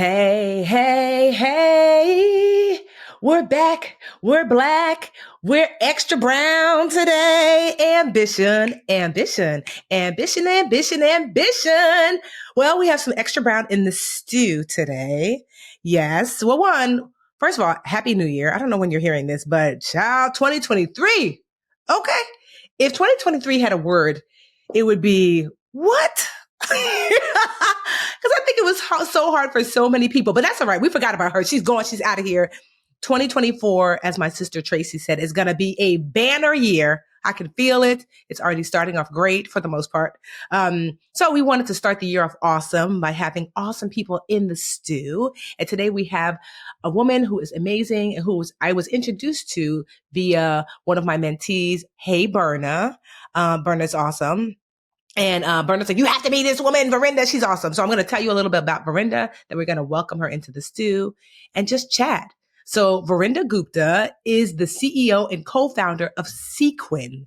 Hey, hey, hey. We're back. We're black. We're extra brown today. Ambition, ambition, ambition, ambition, ambition. Well, we have some extra brown in the stew today. Yes. Well, first of all, Happy New Year. I don't know when you're hearing this, but child 2023. Okay. If 2023 had a word, it would be what? Because I think it was so hard for so many people, but that's all right. We forgot about her. She's gone. She's out of here. 2024, as my sister Tracy said, is going to be a banner year. I can feel it. It's already starting off great for the most part. So we wanted to start the year off awesome by having awesome people in the stew. And today we have a woman who is amazing and I was introduced to via one of my mentees. Hey, Berna. Berna's awesome. And Berna's like, you have to meet this woman, Vrinda. She's awesome. So I'm going to tell you a little bit about Vrinda, then we're going to welcome her into the stew and just chat. So Vrinda Gupta is the CEO and co-founder of Sequin,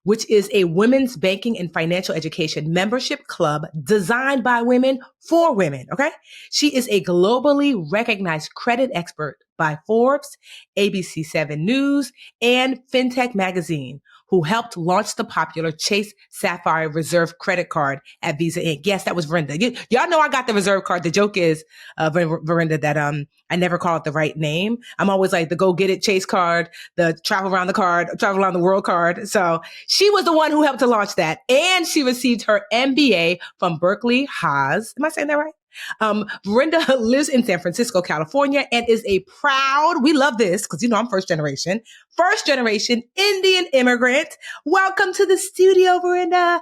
which is a women's banking and financial education membership club designed by women for women. Okay. She is a globally recognized credit expert by Forbes, ABC7 News, and FinTech Magazine, who helped launch the popular Chase Sapphire Reserve credit card at Visa Inc. Yes, that was Vrinda. Y'all know I got the Reserve card. The joke is, Vrinda, that I never call it the right name. I'm always like the go get it Chase card, the travel around the world card. So she was the one who helped to launch that. And she received her MBA from Berkeley Haas. Am I saying that right? Vrinda lives in San Francisco, California, and is we love this because, I'm first generation Indian immigrant. Welcome to the studio, Vrinda.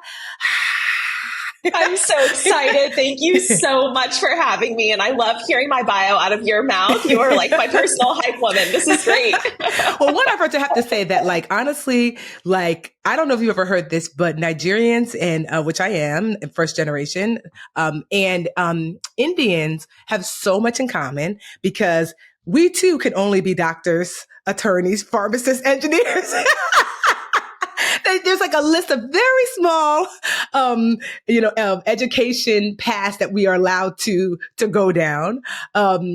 I'm so excited. Thank you so much for having me. And I love hearing my bio out of your mouth. You are like my personal hype woman. This is great. Well, one, I've heard to have to say that, honestly, I don't know if you ever heard this, but Nigerians and which I am, first generation, and Indians have so much in common because we too can only be doctors, attorneys, pharmacists, engineers. There's a list of very small, education paths that we are allowed to go down,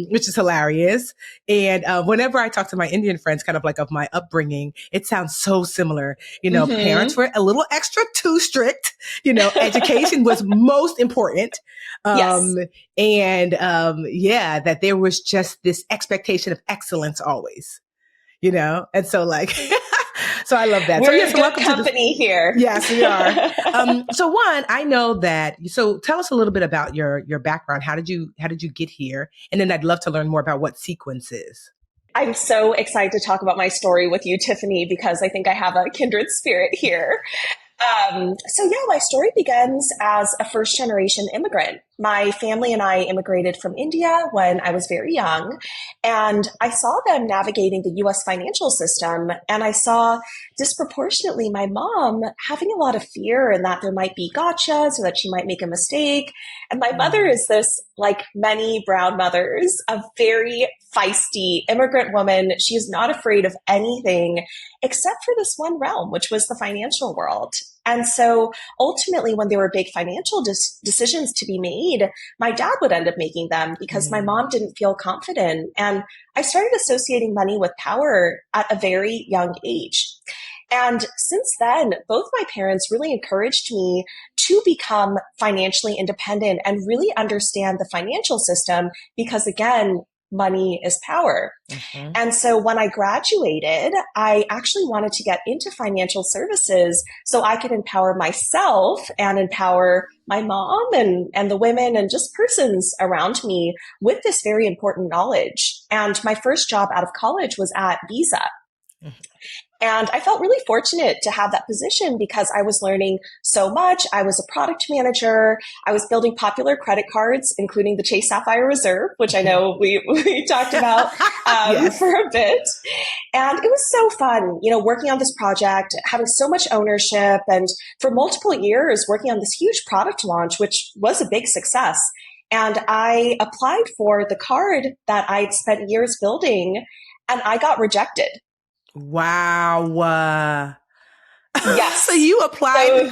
which is hilarious. And whenever I talk to my Indian friends, kind of of my upbringing, it sounds so similar. Parents were a little extra too strict. Education was most important. Yes. And that there was just this expectation of excellence always. And so so I love that. We're so yes, good welcome company here. Yes, we are. So one, I know that. So tell us a little bit about your background. How did you get here? And then I'd love to learn more about what Sequence is. I'm so excited to talk about my story with you, Tiffany, because I think I have a kindred spirit here. My story begins as a first generation immigrant. My family and I immigrated from India when I was very young, and I saw them navigating the US financial system, and I saw disproportionately my mom having a lot of fear and that there might be gotchas or that she might make a mistake. And my mother is this, like many brown mothers, a very feisty immigrant woman. She is not afraid of anything except for this one realm, which was the financial world. And so ultimately, when there were big financial decisions to be made, my dad would end up making them because my mom didn't feel confident. And I started associating money with power at a very young age. And since then, both my parents really encouraged me to become financially independent and really understand the financial system because, again, money is power. Mm-hmm. And so when I graduated, I actually wanted to get into financial services so I could empower myself and empower my mom and the women and just persons around me with this very important knowledge. And my first job out of college was at Visa. Mm-hmm. And I felt really fortunate to have that position because I was learning so much. I was a product manager. I was building popular credit cards, including the Chase Sapphire Reserve, which I know we talked about yes. for a bit. And it was so fun, working on this project, having so much ownership, and for multiple years working on this huge product launch, which was a big success. And I applied for the card that I'd spent years building, and I got rejected. Wow. Yes. So you applied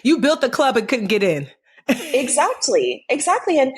you built the club and couldn't get in. Exactly, exactly. And,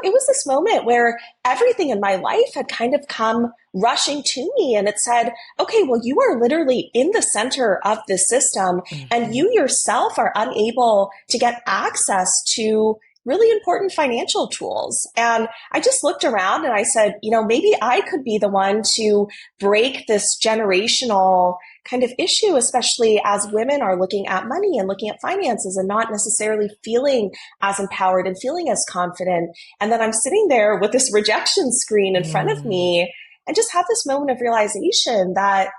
it was this moment where everything in my life had kind of come rushing to me. And it said, okay, well, you are literally in the center of this system, and Hmm. you yourself are unable to get access to really important financial tools. And I just looked around and I said, maybe I could be the one to break this generational kind of issue, especially as women are looking at money and looking at finances and not necessarily feeling as empowered and feeling as confident. And then I'm sitting there with this rejection screen in front of Mm, me and just have this moment of realization that,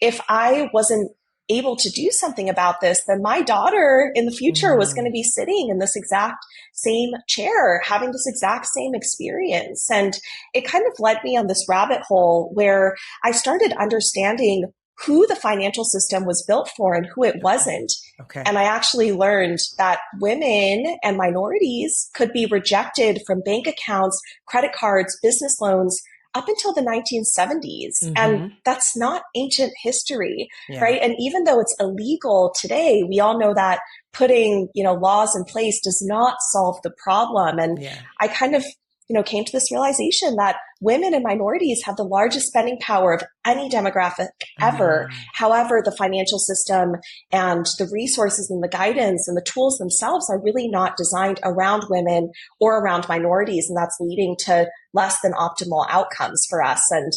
if I wasn't able to do something about this, then my daughter in the future was going to mm, be sitting in this exact same chair, having this exact same experience. And it kind of led me on this rabbit hole where I started understanding who the financial system was built for and who it okay. wasn't. Okay. And I actually learned that women and minorities could be rejected from bank accounts, credit cards, business loans up until the 1970s. And Hmm. that's not ancient history, Yeah. right? And even though it's illegal today, we all know that putting, laws in place does not solve the problem. And Yeah. I kind of, came to this realization that women and minorities have the largest spending power of any demographic ever. Mm. However, the financial system and the resources and the guidance and the tools themselves are really not designed around women or around minorities. And that's leading to less than optimal outcomes for us. And,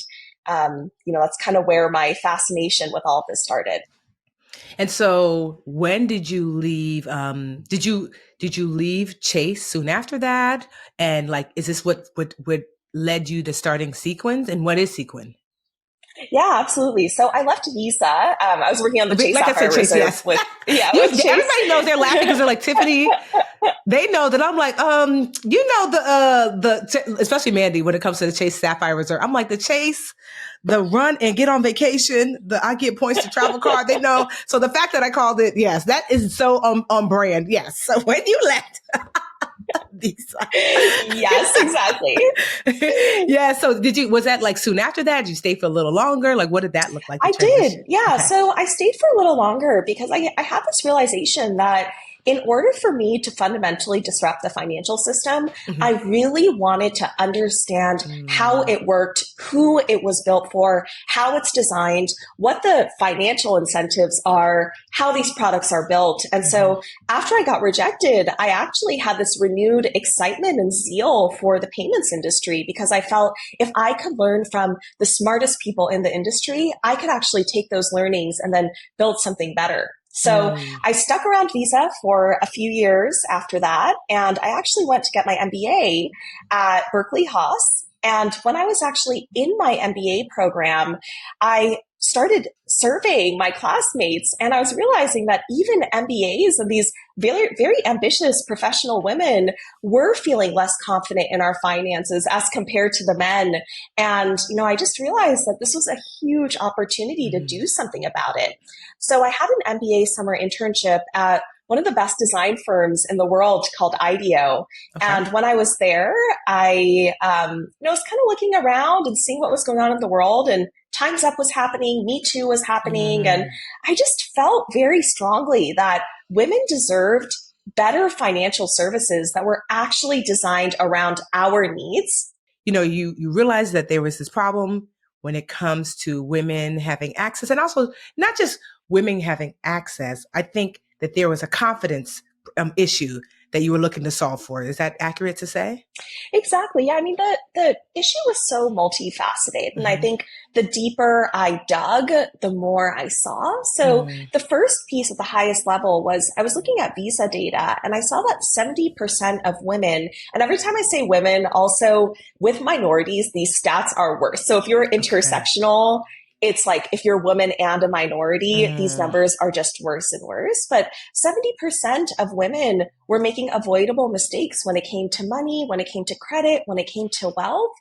that's kind of where my fascination with all of this started. And so when did you leave? Did you leave Chase soon after that? And like, is this what led you to starting Sequins? And what is Sequin? Yeah, absolutely. So I left Visa. I was working on the Chase Like I said, Sapphire Chase, Reserve yes. with Chase. Everybody knows they're laughing because they're like, Tiffany, they know that I'm like, especially Mandy when it comes to the Chase Sapphire Reserve. I'm like the Chase, the run and get on vacation, the I get points to travel card. They know. So the fact that I called it, yes, that is so on brand. Yes. So when you left Visa, Yes, exactly. yeah. So was that like soon after that? Did you stay for a little longer? Like, what did that look like? The I did. transition? Yeah. Okay. So I stayed for a little longer because I had this realization that in order for me to fundamentally disrupt the financial system, I Mm-hmm. really wanted to understand how Mm, it worked, who it was built for, how it's designed, what the financial incentives are, how these products are built. And mm-hmm. so after I got rejected, I actually had this renewed excitement and zeal for the payments industry because I felt if I could learn from the smartest people in the industry, I could actually take those learnings and then build something better. So Mm. I stuck around Visa for a few years after that, and I actually went to get my MBA at Berkeley Haas. And when I was actually in my MBA program, I started surveying my classmates, and I was realizing that even MBAs and these very, very ambitious professional women were feeling less confident in our finances as compared to the men. And, I just realized that this was a huge opportunity to Mm. do something about it. So I had an MBA summer internship at one of the best design firms in the world called IDEO. Okay. And when I was there, I was kind of looking around and seeing what was going on in the world. And Time's Up was happening, Me Too was happening. And Mm. I just felt very strongly that women deserved better financial services that were actually designed around our needs. You realize that there was this problem when it comes to women having access, and also not just women having access. I think that there was a confidence issue that you were looking to solve for. Is that accurate to say? Exactly. Yeah. I mean, the issue was so multifaceted. And I Mm-hmm. think the deeper I dug, the more I saw. So Mm. the first piece at the highest level was I was looking at visa data and I saw that 70% of women, and every time I say women, also with minorities, these stats are worse. So if you're Okay. intersectional, it's like if you're a woman and a minority, these Mm. numbers are just worse and worse. But 70% of women were making avoidable mistakes when it came to money, when it came to credit, when it came to wealth.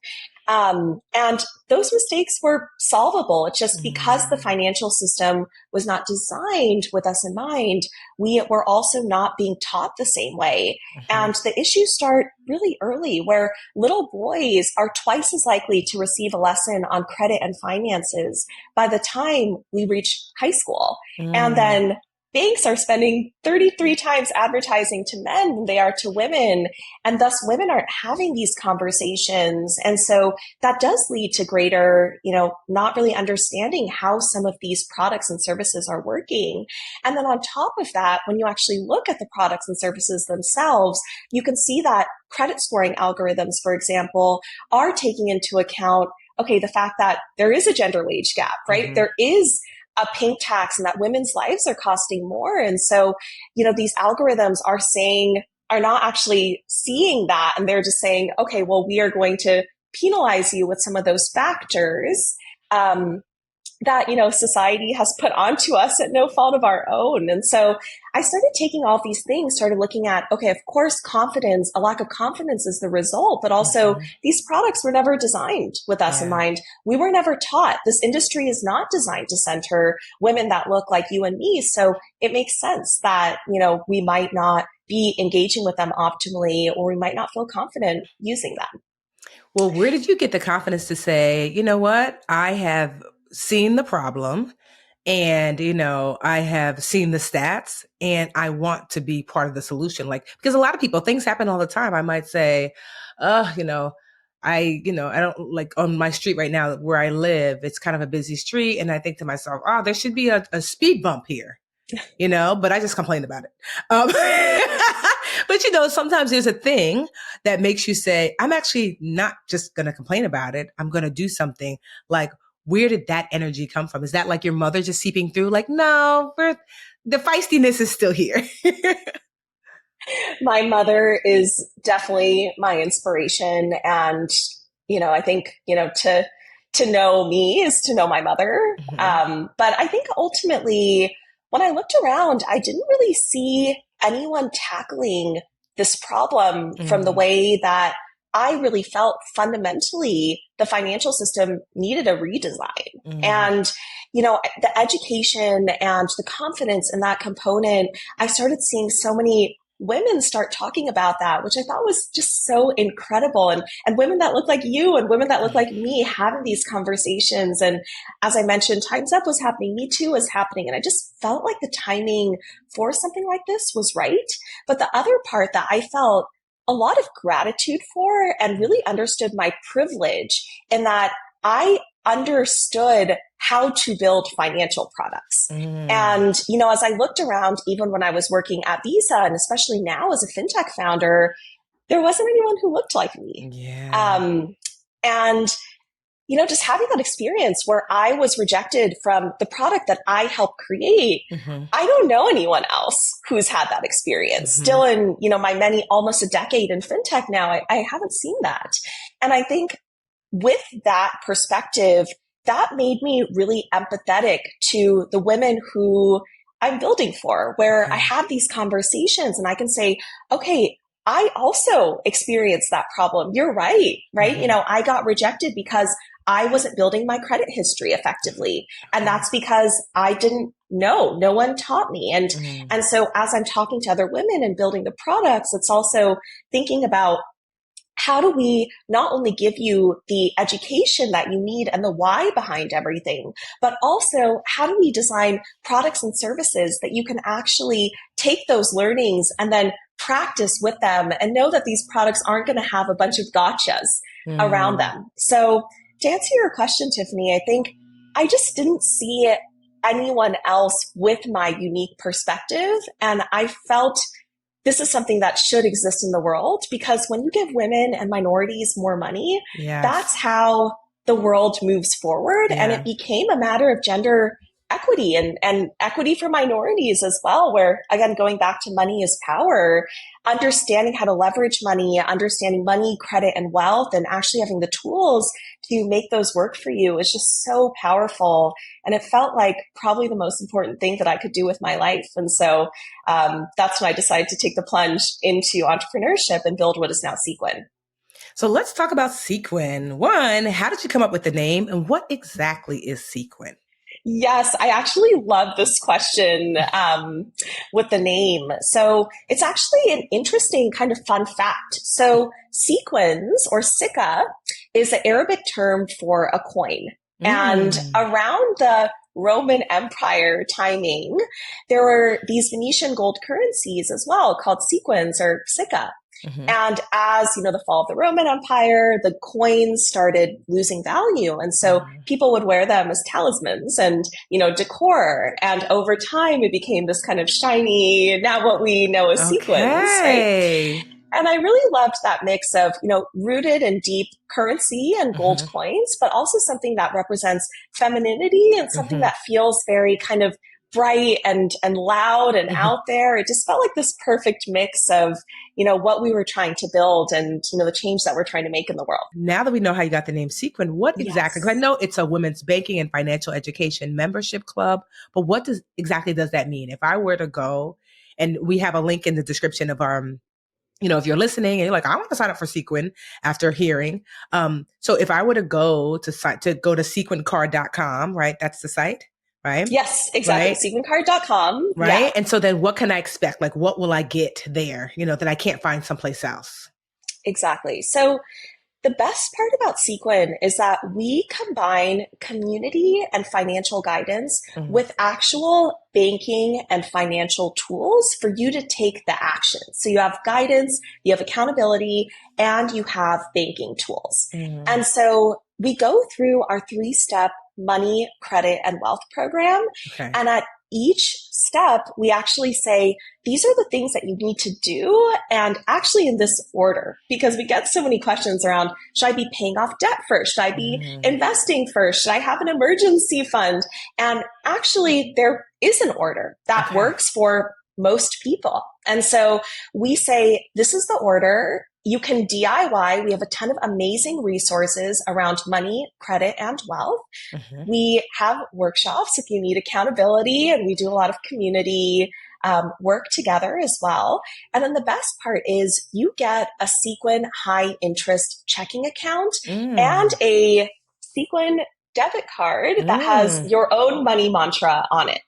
And those mistakes were solvable. It's just because the Mm. financial system was not designed with us in mind, we were also not being taught the same way. Mm-hmm. And the issues start really early, where little boys are twice as likely to receive a lesson on credit and finances by the time we reach high school. And Mm. then banks are spending 33 times advertising to men than they are to women. And thus women aren't having these conversations. And so that does lead to greater, not really understanding how some of these products and services are working. And then on top of that, when you actually look at the products and services themselves, you can see that credit scoring algorithms, for example, are taking into account, okay, the fact that there is a gender wage gap, right? There is a pink tax and that women's lives are costing more. And so, these algorithms are not actually seeing that. And they're just saying, okay, well, we are going to penalize you with some of those factors that, society has put onto us at no fault of our own. And so I started taking all these things, started looking at, okay, of course, a lack of confidence is the result, but also these products were never designed with us in mind. We were never taught. This industry is not designed to center women that look like you and me. So it makes sense that, we might not be engaging with them optimally, or we might not feel confident using them. Well, where did you get the confidence to say, you know what, I have seen the problem and, I have seen the stats and I want to be part of the solution? Because a lot of people, things happen all the time. I might say, I don't like on my street right now where I live, it's kind of a busy street. And I think to myself, oh, there should be a speed bump here, but I just complained about it. But, sometimes there's a thing that makes you say, I'm actually not just going to complain about it. I'm going to do something. Like, where did that energy come from? Is that like your mother just seeping through? Like, no, the feistiness is still here. My mother is definitely my inspiration. And, I think, to know me is to know my mother. But I think ultimately, when I looked around, I didn't really see anyone tackling this problem from the way that I really felt fundamentally the financial system needed a redesign. And, the education and the confidence in that component, I started seeing so many women start talking about that, which I thought was just so incredible. And women that look like you and women that look like me having these conversations. And as I mentioned, Time's Up was happening. Me Too was happening. And I just felt like the timing for something like this was right. But the other part that I felt a lot of gratitude for and really understood my privilege in that I understood how to build financial products. And, as I looked around, even when I was working at Visa, and especially now as a fintech founder, there wasn't anyone who looked like me. And, just having that experience where I was rejected from the product that I helped create, I don't know anyone else who's had that experience. Still in, my almost a decade in fintech now, I haven't seen that. And I think with that perspective, that made me really empathetic to the women who I'm building for, where I have these conversations and I can say, okay, I also experienced that problem. You're right? I got rejected because I wasn't building my credit history effectively. And that's because I didn't know. No one taught me. And so as I'm talking to other women and building the products, it's also thinking about how do we not only give you the education that you need and the why behind everything, but also how do we design products and services that you can actually take those learnings and then practice with them and know that these products aren't going to have a bunch of gotchas around them. So to answer your question, Tiffany, I think I just didn't see anyone else with my unique perspective. And I felt this is something that should exist in the world, because when you give women and minorities more money, that's how the world moves forward. And it became a matter of gender equity and equity for minorities as well, where, again, going back to money is power, understanding how to leverage money, understanding money, credit, and wealth, and actually having the tools to make those work for you is just so powerful. And it felt like probably the most important thing that I could do with my life. And so that's when I decided to take the plunge into entrepreneurship and build what is now Sequin. So let's talk about Sequin. One, how did you come up with the name, and what exactly is Sequin? Yes, I actually love this question with the name. So it's actually an interesting kind of fun fact. So sequins, or sikka, is the Arabic term for a coin. And around the Roman Empire timing, there were these Venetian gold currencies as well called sequins or sicca. Mm-hmm. And as, the fall of the Roman Empire, the coins started losing value. And so people would wear them as talismans and, decor. And over time, it became this kind of shiny, now what we know as sequins, right? And I really loved that mix of, rooted in deep currency and gold coins, but also something that represents femininity and something that feels very kind of bright and loud and out there. It just felt like this perfect mix of, what we were trying to build and, the change that we're trying to make in the world. Now that we know how you got the name Sequin, what exactly, because I know it's a women's banking and financial education membership club, but what exactly does that mean? If I were to go, and we have a link in the description of our, if you're listening and you're like, I want to sign up for Sequin after hearing. So if I were to go to sequincard.com, right? That's the site. Right? Yes, exactly. Right? Sequincard.com. Right. Yeah. And so then what can I expect? Like, what will I get there, that I can't find someplace else? Exactly. So the best part about Sequin is that we combine community and financial guidance with actual banking and financial tools for you to take the action. So you have guidance, you have accountability, and you have banking tools. And so we go through our 3-step money, credit, and wealth program. Okay. And at each step, we actually say, these are the things that you need to do, and actually in this order, because we get so many questions around, should I be paying off debt first? Should I be investing first? Should I have an emergency fund? And actually, there is an order that works for most people. And so we say, this is the order. You can DIY. We have a ton of amazing resources around money, credit, and wealth. We have workshops if you need accountability, and we do a lot of community work together as well. And then the best part is you get a Sequin high interest checking account and a Sequin debit card that has your own money mantra on it.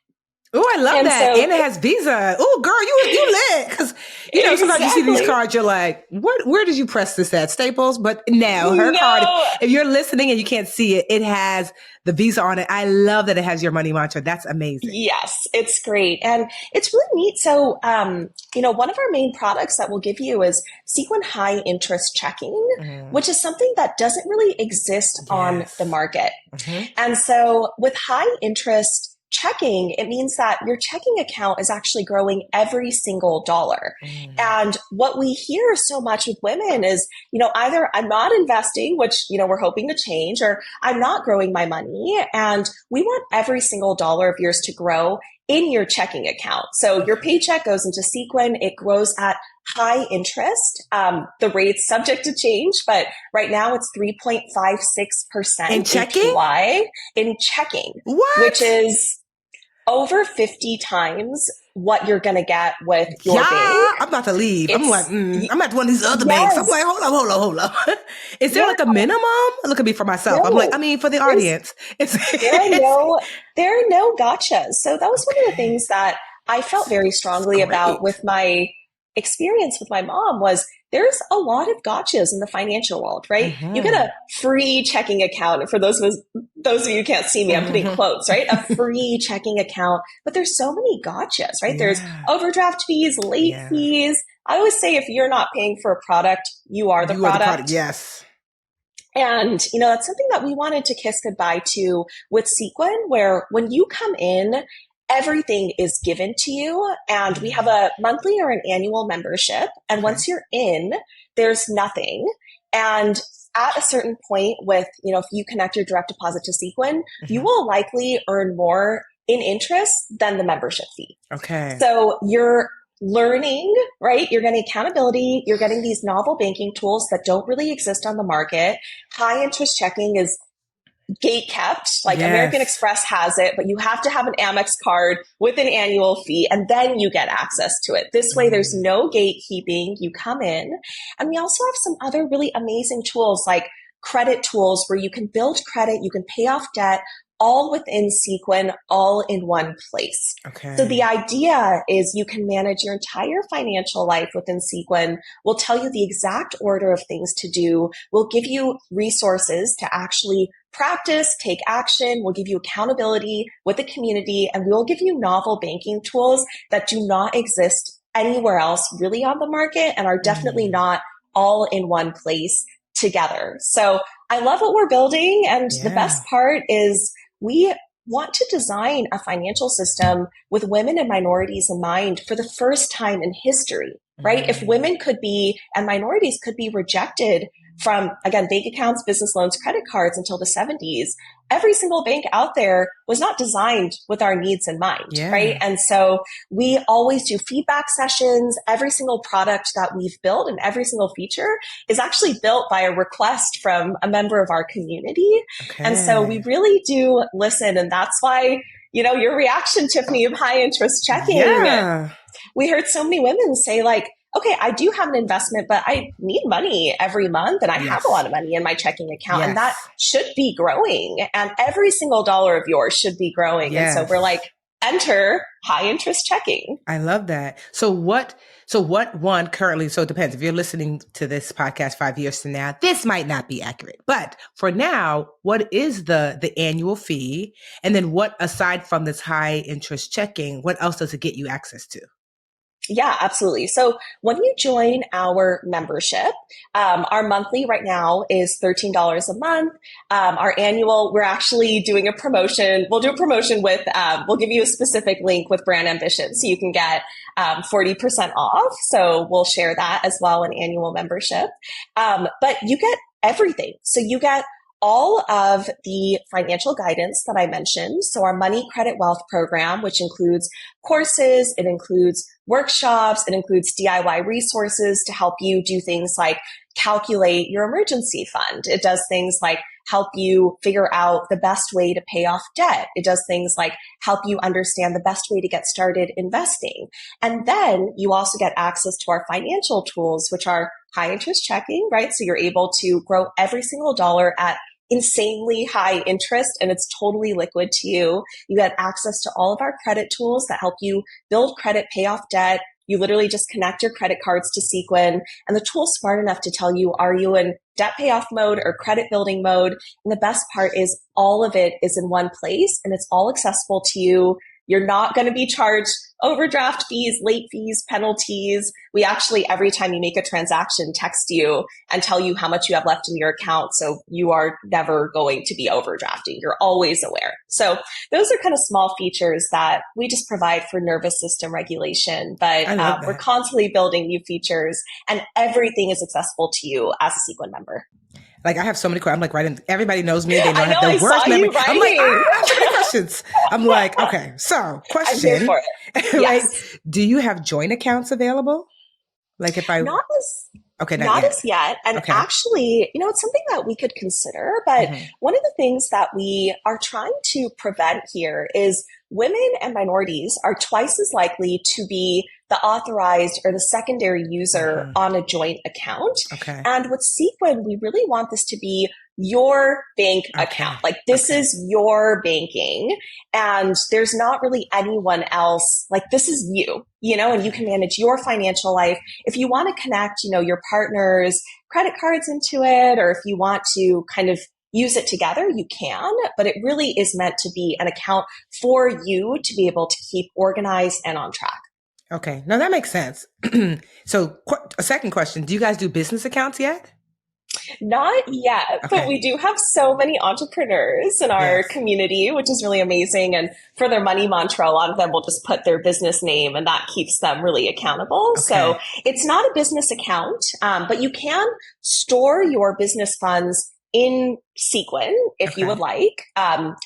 Oh, I love that. So, and it has Visa. Oh, girl, you lit. Because, sometimes you see these cards, you're like, where did you press this at? Staples? But no, her card, if you're listening and you can't see it, it has the Visa on it. I love that it has your money mantra. That's amazing. Yes, it's great. And it's really neat. So, one of our main products that we'll give you is Sequin high interest checking, which is something that doesn't really exist on the market. And so with high interest checking, it means that your checking account is actually growing every single dollar. And what we hear so much with women is, either I'm not investing, which, we're hoping to change, or I'm not growing my money. And we want every single dollar of yours to grow in your checking account. So your paycheck goes into Sequin. It grows at high interest. The rate's subject to change, but right now it's 3.56% in checking? APY in checking, which is over 50 times what you're going to get with your bank. I'm about to leave. I'm like, I'm at one of these other banks. I'm like, hold on. Is there like a minimum? Look at me for myself. No, I'm like, for the audience. There are no gotchas. So that was one of the things that I felt very strongly about with my experience with my mom was there's a lot of gotchas in the financial world, right? You get a free checking account. And for those of you who can't see me, I'm putting quotes, right? A free checking account. But there's so many gotchas, right? There's overdraft fees, late fees. I always say if you're not paying for a product, you are the product. Yes. And, that's something that we wanted to kiss goodbye to with Sequin, where when you come in, everything is given to you, and we have a monthly or an annual membership. And once you're in, there's nothing. And at a certain point with, if you connect your direct deposit to Sequin, you will likely earn more in interest than the membership fee. Okay. So you're learning, right? You're getting accountability. You're getting these novel banking tools that don't really exist on the market. High interest checking is gate kept, like American Express has it, but you have to have an Amex card with an annual fee, and then you get access to it. This way, there's no gatekeeping. You come in. And we also have some other really amazing tools like credit tools where you can build credit, you can pay off debt, all within Sequin, all in one place. Okay. So the idea is you can manage your entire financial life within Sequin. We'll tell you the exact order of things to do. We'll give you resources to actually practice, take action. We'll give you accountability with the community, and we'll give you novel banking tools that do not exist anywhere else really on the market and are definitely not all in one place together. So I love what we're building. And the best part is we want to design a financial system with women and minorities in mind for the first time in history, right? If women could be and minorities could be rejected from, again, bank accounts, business loans, credit cards until the 70s, every single bank out there was not designed with our needs in mind, right? And so we always do feedback sessions. Every single product that we've built and every single feature is actually built by a request from a member of our community. And so we really do listen. And that's why, you know, your reaction, Tiffany, of high interest checking. We heard so many women say like, okay, I do have an investment, but I need money every month and I have a lot of money in my checking account and that should be growing and every single dollar of yours should be growing. And so we're like, enter high interest checking. I love that. So what one currently, so it depends. If you're listening to this podcast 5 years from now, this might not be accurate, but for now, what is the annual fee? And then what, aside from this high interest checking, what else does it get you access to? Yeah, absolutely. So when you join our membership, our monthly right now is $13 a month. Our annual, we're actually doing a promotion. We'll do a promotion with, we'll give you a specific link with Brand Ambition so you can get 40% off. So we'll share that as well, an annual membership. But you get everything. So you get all of the financial guidance that I mentioned. So our Money Credit Wealth program, which includes courses, it includes workshops, it includes DIY resources to help you do things like calculate your emergency fund. It does things like help you figure out the best way to pay off debt. It does things like help you understand the best way to get started investing. And then you also get access to our financial tools, which are high interest checking, right? So you're able to grow every single dollar at insanely high interest and it's totally liquid to you. You get access to all of our credit tools that help you build credit, pay off debt. You literally just connect your credit cards to Sequin and the tool's smart enough to tell you, are you in debt payoff mode or credit building mode? And the best part is all of it is in one place and it's all accessible to you. You're not going to be charged overdraft fees, late fees, penalties. We actually, every time you make a transaction, text you and tell you how much you have left in your account. So you are never going to be overdrafting. You're always aware. So those are kind of small features that we just provide for nervous system regulation. But we're constantly building new features and everything is accessible to you as a Sequin member. Like I have so many questions. I'm like writing. Everybody knows me. They know I have the worst memory. I'm like, I have so many questions. I'm like, okay. So, question. I'm here for it. Yes. Do you have joint accounts available? Like if I not as yet. And actually, you know, it's something that we could consider. But one of the things that we are trying to prevent here is women and minorities are twice as likely to be the authorized or the secondary user on a joint account. And with Sequin, we really want this to be your bank account. Like this is your banking and there's not really anyone else. Like this is you know, and you can manage your financial life. If you want to connect, you know, your partner's credit cards into it, or if you want to kind of use it together, you can, but it really is meant to be an account for you to be able to keep organized and on track. Okay. No, that makes sense. So a second question, do you guys do business accounts yet? Not yet, but we do have so many entrepreneurs in our community, which is really amazing. And for their money mantra, a lot of them will just put their business name and that keeps them really accountable. So it's not a business account, but you can store your business funds in Sequin if you would like.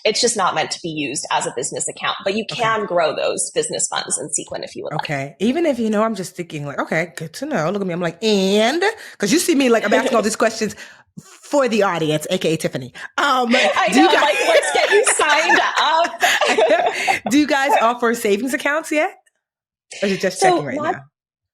It's just not meant to be used as a business account, but you can grow those business funds in Sequin if you would like. Even if, you know, I'm just thinking like, okay, good to know. Look at me. I'm like, and because you see me like I'm asking all these questions for the audience, aka Tiffany. I know, like, let's get you signed up. Do you guys offer savings accounts yet? Or is it just checking right now?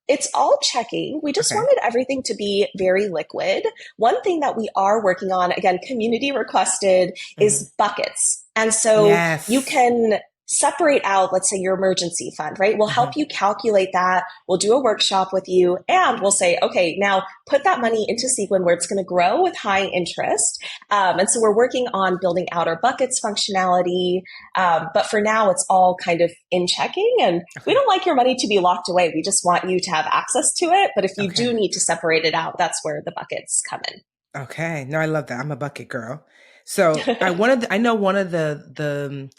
It's all checking. We just wanted everything to be very liquid. One thing that we are working on, again, community requested, is buckets. And so you can separate out, let's say, your emergency fund, right? We'll Hmm. help you calculate that. We'll do a workshop with you and we'll say, okay, now put that money into Sequin where it's going to grow with high interest. And so we're working on building out our buckets functionality. But for now, it's all kind of in checking. And we Okay. don't like your money to be locked away. We just want you to have access to it. But if you do Okay. need to separate it out, that's where the buckets come Okay. No, I love that. I'm a bucket girl. So in. I know one of the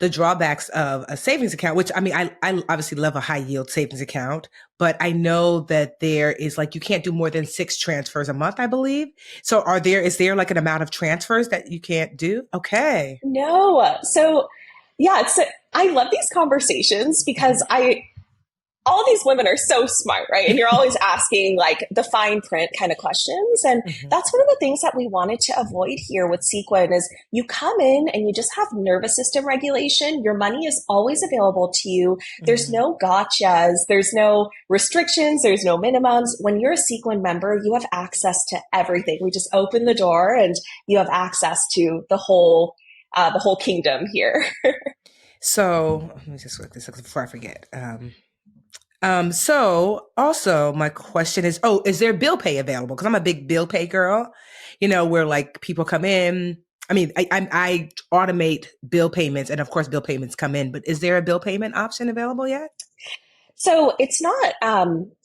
drawbacks of a savings account, which I mean, I obviously love a high yield savings account, but I know that there is like, you can't do more than 6 transfers a month, I believe. So is there like an amount of transfers that you can't do? Okay. No. So, yeah, I love these conversations because Hmm. all these women are so smart, right? And you're always asking like the fine print kind of questions. And Hmm. that's one of the things that we wanted to avoid here with Sequin is you come in and you just have nervous system regulation. Your money is always available to you. There's Hmm. no gotchas. There's no restrictions. There's no minimums. When you're a Sequin member, you have access to everything. We just open the door and you have access to the whole kingdom here. So let me just look this up before I forget. So also my question is, oh, is there bill pay available? Because I'm a big bill pay girl, where like people come in. I mean, I automate bill payments, and of course, bill payments come in. But is there a bill payment option available yet? So it's not,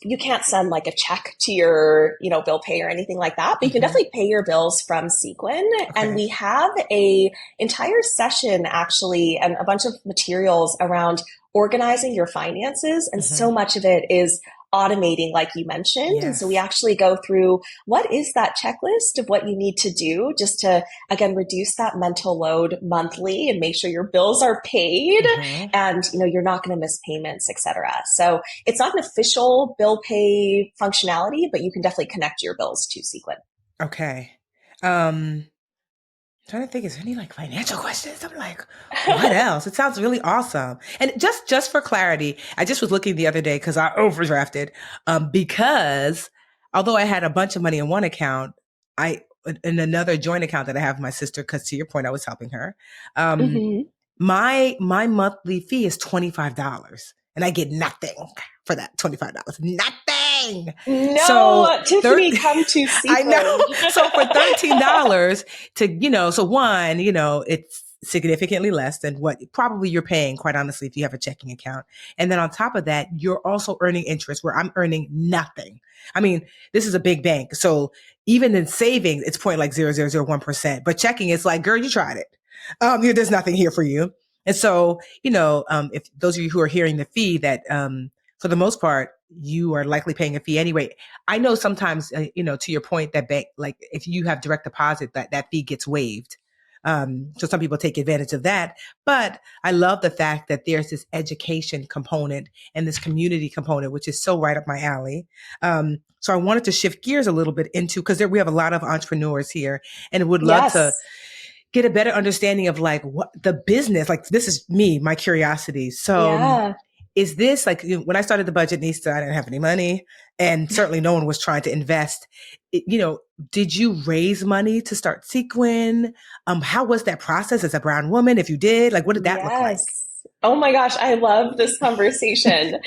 you can't send like a check to your, bill pay or anything like that, but you can Hmm. definitely pay your bills from Sequin. And Okay. we have a entire session actually and a bunch of materials around organizing your finances. And Hmm. so much of it is automating, like you mentioned. And so we Yes. actually go through what is that checklist of what you need to do just to, again, reduce that mental load monthly and make sure your bills are paid Hmm. and you're not going to miss payments, etc. So it's not an official bill pay functionality, but you can definitely connect your bills to Sequin. Okay. Um, Trying to think, is there any like financial questions? I'm like, what else? It sounds really awesome. And just for clarity, I just was looking the other day because I overdrafted. Because although I had a bunch of money in one account, I in another joint account that I have with my sister, because to your point, I was helping her. Um, Mm-hmm. my monthly fee is $25, and I get nothing for that $25. Nothing. So No, third, Tiffany, come to I Sequin. know. So for $13 to, so one, it's significantly less than what probably you're paying, quite honestly, if you have a checking account. And then on top of that, you're also earning interest where I'm earning nothing. I mean, this is a big bank. So even in savings, it's point like 0.0001%. But checking, it's like, girl, you tried it. There's nothing here for you. And so, if those of you who are hearing the fee that, for the most part, you are likely paying a fee anyway. I know sometimes, to your point, that bank, like if you have direct deposit, that fee gets waived. So some people take advantage of that. But I love the fact that there's this education component and this community component, which is so right up my alley. So I wanted to shift gears a little bit into, because we have a lot of entrepreneurs here and would love to Yes. get a better understanding of like what the business, like this is me, my curiosity. So Yeah. is this like, when I started the budget Nista, I didn't have any money, and certainly no one was trying to invest. Did you raise money to start Sequin? How was that process as a brown woman? If you did, like, what did that look like? Yes. Oh my gosh, I love this conversation.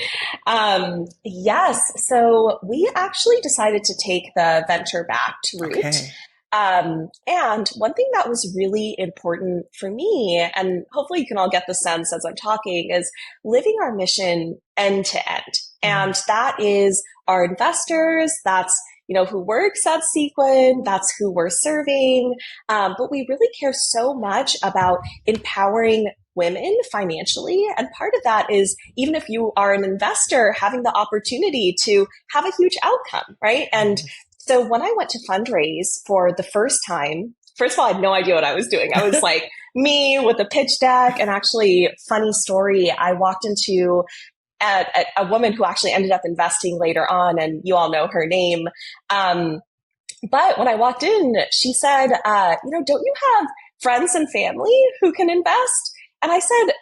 Yes, so we actually decided to take the venture backed route. Okay. And one thing that was really important for me, and hopefully you can all get the sense as I'm talking, is living our mission end to end. And Mm, that is our investors, that's who works at Sequin, that's who we're serving. But we really care so much about empowering women financially. And part of that is even if you are an investor, having the opportunity to have a huge outcome, right? And mhm. so when I went to fundraise for the first time, first of all, I had no idea what I was doing. I was like me with a pitch deck. And actually, funny story, I walked into a woman who actually ended up investing later on, and you all know her name. Um, but when I walked in, she said, don't you have friends and family who can invest? And I said,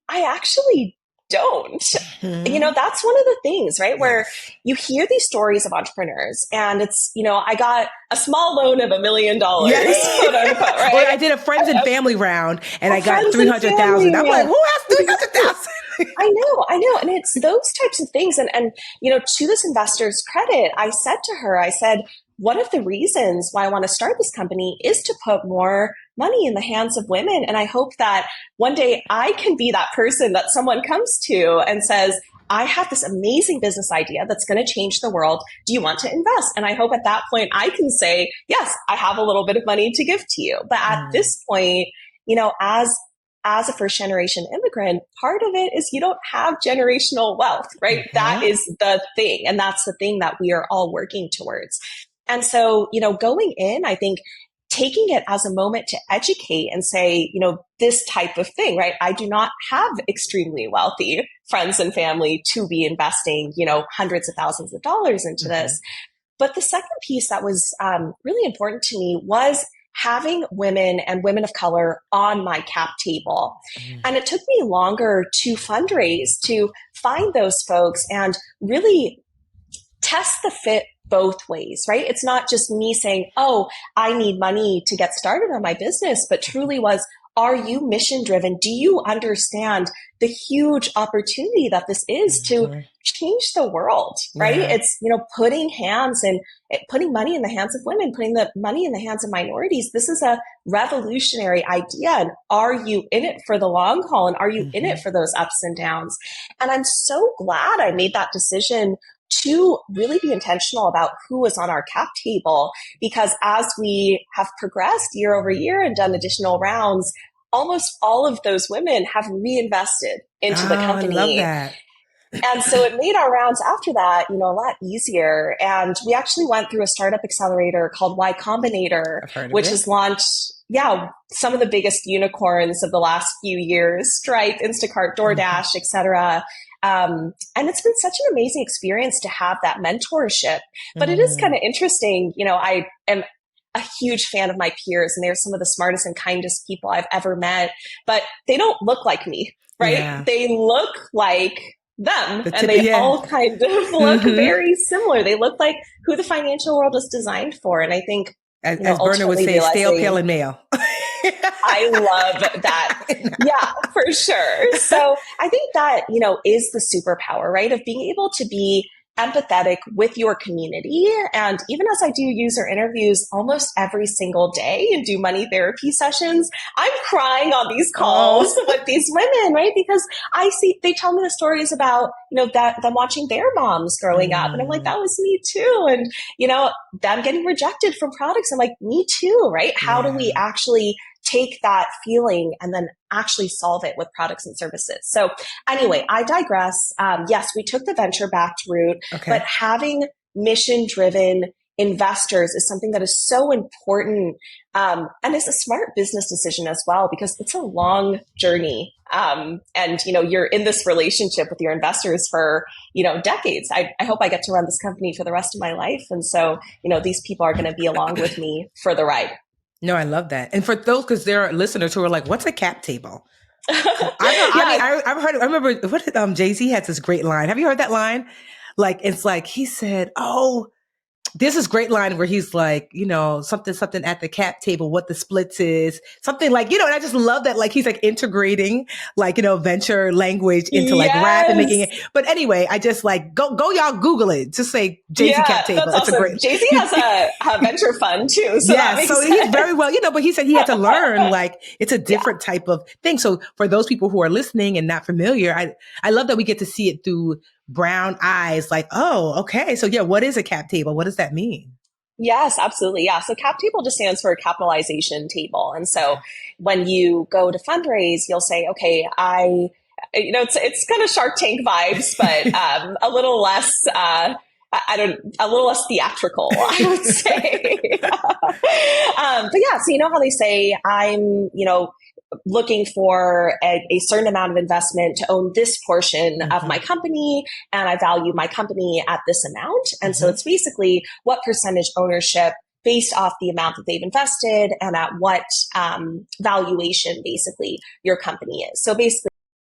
I actually don't. Mhm. That's one of the things, right? Where Yes. you hear these stories of entrepreneurs and it's, I got a small loan of $1 million, Yeah. quote unquote, Or right? I did a friends and family round and I got Friends and 300,000. I'm like, family. who has Exactly. 300,000? I know. And it's those types of things. And, to this investor's credit, I said to her, I said, one of the reasons why I want to start this company is to put more money in the hands of women. And I hope that one day I can be that person that someone comes to and says, I have this amazing business idea that's going to change the world. Do you want to invest? And I hope at that point I can say, yes, I have a little bit of money to give to you. But at Mm. this point, as a first generation immigrant, part of it is you don't have generational wealth, right? That Mhm. is the thing. And that's the thing that we are all working towards. And so, going in, I think taking it as a moment to educate and say, this type of thing, right? I do not have extremely wealthy friends and family to be investing, hundreds of thousands of dollars into this. Mhm. But the second piece that was really important to me was having women and women of color on my cap table. Mhm. And it took me longer to fundraise, to find those folks and really test the fit both ways, right? It's not just me saying, oh, I need money to get started on my business, but truly was, are you mission driven? Do you understand the huge opportunity that this is to Mhm. change the world, right? Yeah. It's, putting money in the hands of women, putting the money in the hands of minorities. This is a revolutionary idea. And are you in it for the long haul? And are you in it Mhm. for those ups and downs? And I'm so glad I made that decision to really be intentional about who was on our cap table, because as we have progressed year over year and done additional rounds, almost all of those women have reinvested Oh, into the I love company. that. And so it made our rounds after that, a lot easier. And we actually went through a startup accelerator called Y Combinator, I've heard of which it. has launched, some of the biggest unicorns of the last few years, Stripe, Instacart, Mhm. DoorDash, et cetera. And it's been such an amazing experience to have that mentorship. But it is kind Mhm. of interesting. I am a huge fan of my peers, and they're some of the smartest and kindest people I've ever met, but they don't look like me, right? Yeah. They look like them, The and tip, they yeah. all kind of look Hmm. very similar. They look like who the financial world is designed for. And I think, As Berner would ultimately say, stale, pale, realizing and male. I love that. Yeah, for sure. So I think that, is the superpower, right? Of being able to be empathetic with your community. And even as I do user interviews almost every single day and do money therapy sessions, I'm crying on these calls Oh. with these women, right? Because I see, they tell me the stories about, that them watching their moms growing up. And I'm like, Mm, that was me too. And, them getting rejected from products. I'm like, me too, right? How do we yeah. actually take that feeling and then actually solve it with products and services? So anyway, I digress. Yes, we took the venture backed route, but Okay. having mission driven investors is something that is so important, and is a smart business decision as well, because it's a long journey. And you're in this relationship with your investors for decades. I hope I get to run this company for the rest of my life, and so these people are going to be along with me for the ride. No, I love that. And for those, because there are listeners who are like, "What's a cap table?" I've heard. I mean, Yeah. I've heard. I remember what did, Jay-Z had this great line. Have you heard that line? Like, it's like he said, "Oh, there's this great line where he's like, something at the cap table, what the splits is, something like, and I just love that. Like, he's like integrating like, venture language into like rap and making it. Yes. But anyway, I just like, go y'all Google it. Just say Jay-Z cap Yeah, table. that's It's a awesome. great, Jay-Z has a venture fund too, so that yes. makes So he's very sense. well, but he said he had to learn like it's a different type of thing. So for those people who are listening and not familiar, I love that we get to see it through brown eyes. Like, oh, okay. So yeah, what is a cap table? What does that mean? Yes, absolutely. Yeah. So cap table just stands for capitalization table. And so Okay. when you go to fundraise, you'll say, okay, it's kind of Shark Tank vibes, but a little less, a little less theatrical, I would say. But yeah, so how they say looking for a certain amount of investment to own this portion of my Hmm. company, and I value my company at this amount. And so Hmm. it's basically what percentage ownership based off the amount that they've invested and at what valuation basically your company is. So basically